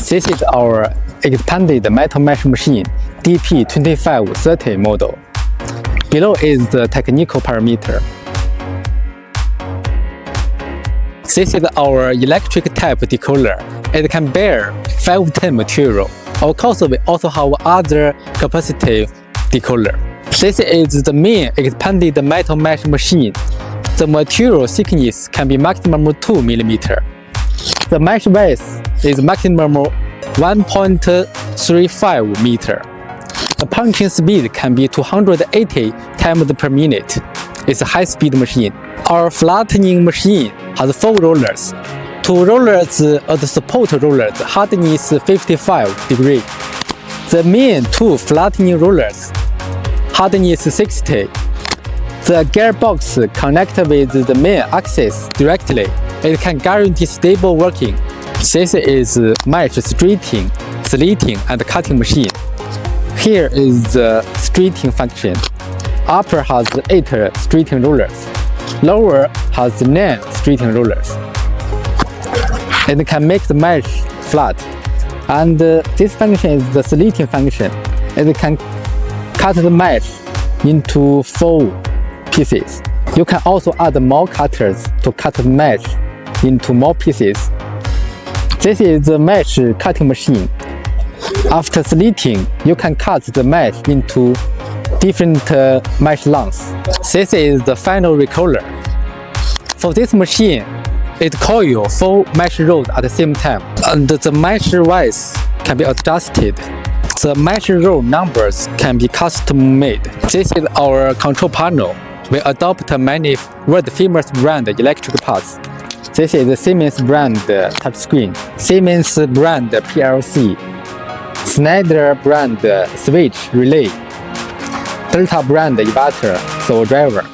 This is our expanded metal mesh machine DP2530 model. Below is the technical parameter. This is our electric type decouler. It can bear 510 material. Of course, we also have other capacity decouler. This is the main expanded metal mesh machine. The material thickness can be maximum 2 mm. The mesh width is maximum 1.35 meter. The punching speed can be 280 times per minute. It's a high-speed machine. Our flattening machine has 4 rollers. 2 rollers are the support rollers, hardness 55 degrees. The main 2 flattening rollers, hardness 60. The gearbox connects with the main axis directly. It can guarantee stable working. This is mesh straighting, slitting, and cutting machine. Here is the straighting function. Upper has 8 straighting rollers. Lower has 9 straighting rollers. It can make the mesh flat. And this function is the slitting function. It can cut the mesh into 4 pieces. You can also add more cutters to cut the mesh into more pieces. This is the mesh cutting machine. After slitting, you can cut the mesh into different mesh lengths. This is the final recoiler. For this machine, it coils 4 mesh rods at the same time, and the mesh width can be adjusted. The mesh rod numbers can be custom made. This is our control panel. We adopt many world-famous brand electric parts. This is the Siemens brand touchscreen, Siemens brand PLC, Schneider brand switch relay, Delta brand inverter, so driver.